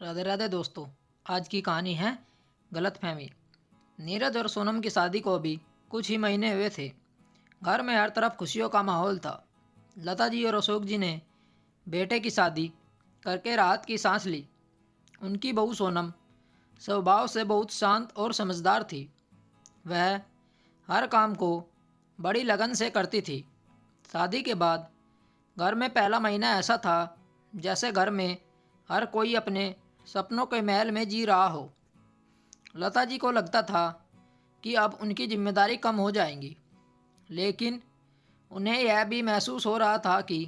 राधे राधे दोस्तों। आज की कहानी है गलतफहमी। नीरज और सोनम की शादी को अभी कुछ ही महीने हुए थे। घर में हर तरफ खुशियों का माहौल था। लता जी और अशोक जी ने बेटे की शादी करके राहत की सांस ली। उनकी बहू सोनम स्वभाव से बहुत शांत और समझदार थी। वह हर काम को बड़ी लगन से करती थी। शादी के बाद घर में पहला महीना ऐसा था जैसे घर में हर कोई अपने सपनों के महल में जी रहा हो। लता जी को लगता था कि अब उनकी जिम्मेदारी कम हो जाएंगी, लेकिन उन्हें यह भी महसूस हो रहा था कि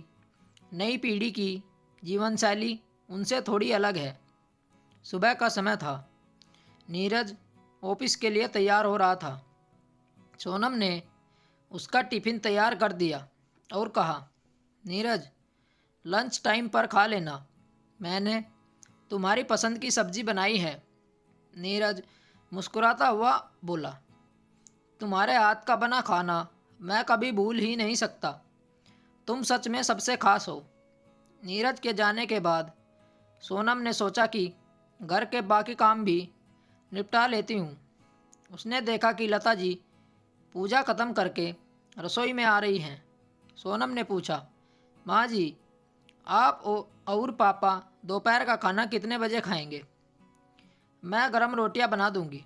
नई पीढ़ी की जीवन शैली उनसे थोड़ी अलग है। सुबह का समय था। नीरज ऑफिस के लिए तैयार हो रहा था। सोनम ने उसका टिफ़िन तैयार कर दिया और कहा, नीरज, लंच टाइम पर खा लेना, मैंने तुम्हारी पसंद की सब्ज़ी बनाई है। नीरज मुस्कुराता हुआ बोला, तुम्हारे हाथ का बना खाना मैं कभी भूल ही नहीं सकता। तुम सच में सबसे खास हो। नीरज के जाने के बाद सोनम ने सोचा कि घर के बाकी काम भी निपटा लेती हूँ। उसने देखा कि लता जी पूजा ख़त्म करके रसोई में आ रही हैं। सोनम ने पूछा, माँ जी, आप और पापा दोपहर का खाना कितने बजे खाएंगे? मैं गरम रोटियां बना दूंगी।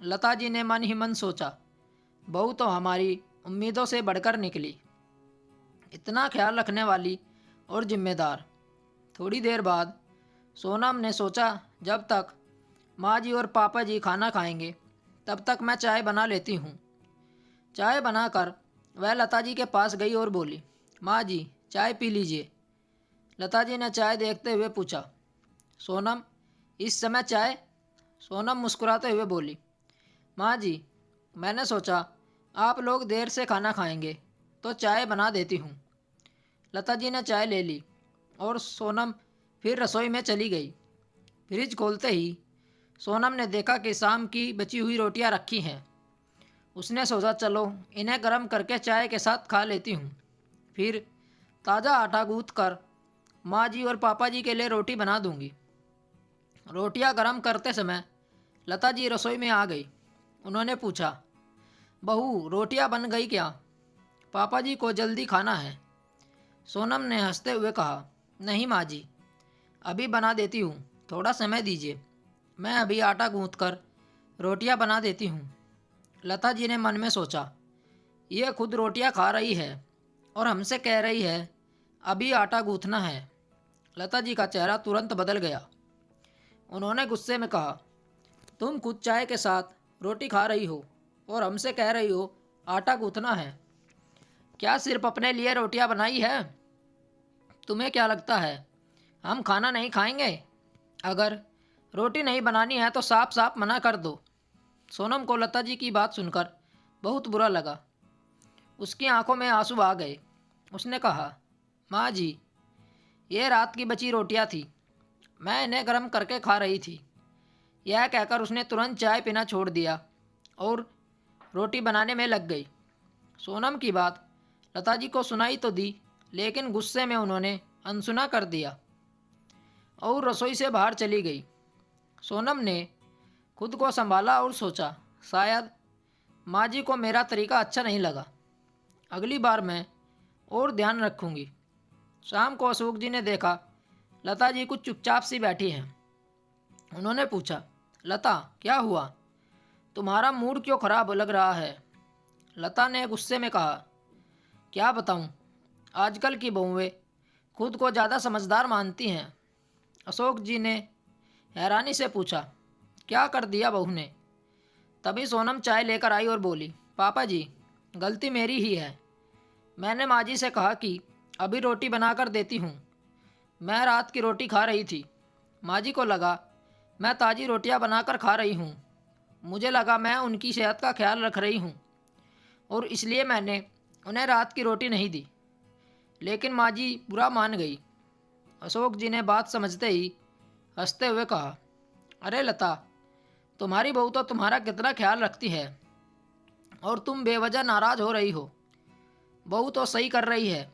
लता जी ने मन ही मन सोचा, बहू तो हमारी उम्मीदों से बढ़कर निकली, इतना ख्याल रखने वाली और जिम्मेदार। थोड़ी देर बाद सोनम ने सोचा, जब तक माँ जी और पापा जी खाना खाएंगे तब तक मैं चाय बना लेती हूँ। चाय बनाकर वह लता जी के पास गई और बोली, माँ जी, चाय पी लीजिए। लता जी ने चाय देखते हुए पूछा, सोनम, इस समय चाय? सोनम मुस्कुराते हुए बोली, माँ जी, मैंने सोचा आप लोग देर से खाना खाएंगे तो चाय बना देती हूँ। लता जी ने चाय ले ली और सोनम फिर रसोई में चली गई। फ्रिज खोलते ही सोनम ने देखा कि शाम की बची हुई रोटियां रखी हैं। उसने सोचा, चलो इन्हें गर्म करके चाय के साथ खा लेती हूँ। फिर ताज़ा आटा गूँथ कर माँ जी और पापा जी के लिए रोटी बना दूँगी। रोटियां गर्म करते समय लता जी रसोई में आ गई। उन्होंने पूछा, बहू, रोटियां बन गई क्या? पापा जी को जल्दी खाना है। सोनम ने हंसते हुए कहा, नहीं माँ जी, अभी बना देती हूँ, थोड़ा समय दीजिए, मैं अभी आटा गूँथ कर रोटियां बना देती हूँ। लता जी ने मन में सोचा, ये खुद रोटियां खा रही है और हमसे कह रही है अभी आटा गूँथना है। लता जी का चेहरा तुरंत बदल गया। उन्होंने गुस्से में कहा, तुम खुद चाय के साथ रोटी खा रही हो और हमसे कह रही हो आटा गूँथना है। क्या सिर्फ अपने लिए रोटियां बनाई है? तुम्हें क्या लगता है हम खाना नहीं खाएंगे? अगर रोटी नहीं बनानी है तो साफ साफ मना कर दो। सोनम को लता जी की बात सुनकर बहुत बुरा लगा। उसकी आंखों में आंसू आ गए। उसने कहा, माँ जी, ये रात की बची रोटियां थी, मैं इन्हें गर्म करके खा रही थी। यह कहकर उसने तुरंत चाय पीना छोड़ दिया और रोटी बनाने में लग गई। सोनम की बात लता जी को सुनाई तो दी, लेकिन गुस्से में उन्होंने अनसुना कर दिया और रसोई से बाहर चली गई। सोनम ने खुद को संभाला और सोचा, शायद माँ जी को मेरा तरीका अच्छा नहीं लगा, अगली बार मैं और ध्यान रखूँगी। शाम को अशोक जी ने देखा लता जी कुछ चुपचाप सी बैठी हैं। उन्होंने पूछा, लता, क्या हुआ? तुम्हारा मूड क्यों खराब लग रहा है? लता ने गुस्से में कहा, क्या बताऊं, आजकल की बहुएं खुद को ज़्यादा समझदार मानती हैं। अशोक जी ने हैरानी से पूछा, क्या कर दिया बहू ने? तभी सोनम चाय लेकर आई और बोली, पापा जी, गलती मेरी ही है। मैंने माँ जी से कहा कि अभी रोटी बनाकर देती हूँ। मैं रात की रोटी खा रही थी। माँ जी को लगा मैं ताज़ी रोटियाँ बनाकर खा रही हूँ। मुझे लगा मैं उनकी सेहत का ख्याल रख रही हूँ और इसलिए मैंने उन्हें रात की रोटी नहीं दी। लेकिन माँ जी बुरा मान गई। अशोक जी ने बात समझते ही हंसते हुए कहा, अरे लता, तुम्हारी बहू तो तुम्हारा कितना ख्याल रखती है और तुम बेवजह नाराज़ हो रही हो। बहू तो सही कर रही है,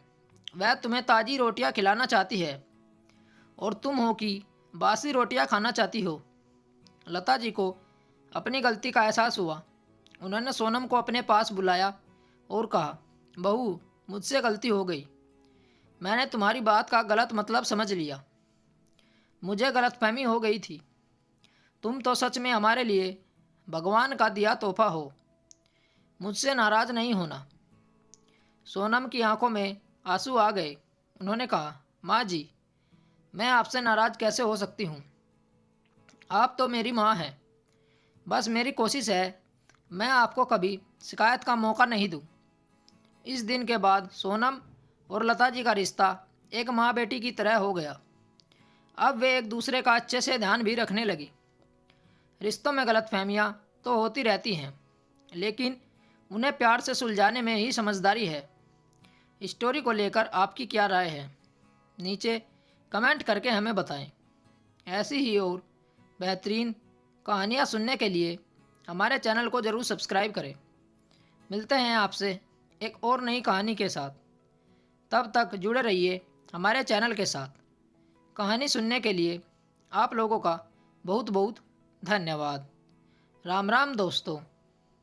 वह तुम्हें ताज़ी रोटियां खिलाना चाहती है और तुम हो कि बासी रोटियां खाना चाहती हो? लता जी को अपनी गलती का एहसास हुआ। उन्होंने सोनम को अपने पास बुलाया और कहा, बहू, मुझसे गलती हो गई। मैंने तुम्हारी बात का गलत मतलब समझ लिया। मुझे गलतफहमी हो गई थी। तुम तो सच में हमारे लिए भगवान का दिया तोहफा हो। मुझसे नाराज़ नहीं होना। सोनम की आंखों में आंसू आ गए। उन्होंने कहा, माँ जी, मैं आपसे नाराज़ कैसे हो सकती हूँ? आप तो मेरी माँ हैं। बस मेरी कोशिश है मैं आपको कभी शिकायत का मौका नहीं दूँ। इस दिन के बाद सोनम और लता जी का रिश्ता एक माँ बेटी की तरह हो गया। अब वे एक दूसरे का अच्छे से ध्यान भी रखने लगी। रिश्तों में गलतफहमियाँ तो होती रहती हैं, लेकिन उन्हें प्यार से सुलझाने में ही समझदारी है। स्टोरी को लेकर आपकी क्या राय है? नीचे कमेंट करके हमें बताएं। ऐसी ही और बेहतरीन कहानियाँ सुनने के लिए हमारे चैनल को ज़रूर सब्सक्राइब करें। मिलते हैं आपसे एक और नई कहानी के साथ। तब तक जुड़े रहिए हमारे चैनल के साथ। कहानी सुनने के लिए आप लोगों का बहुत बहुत धन्यवाद। राम राम दोस्तों।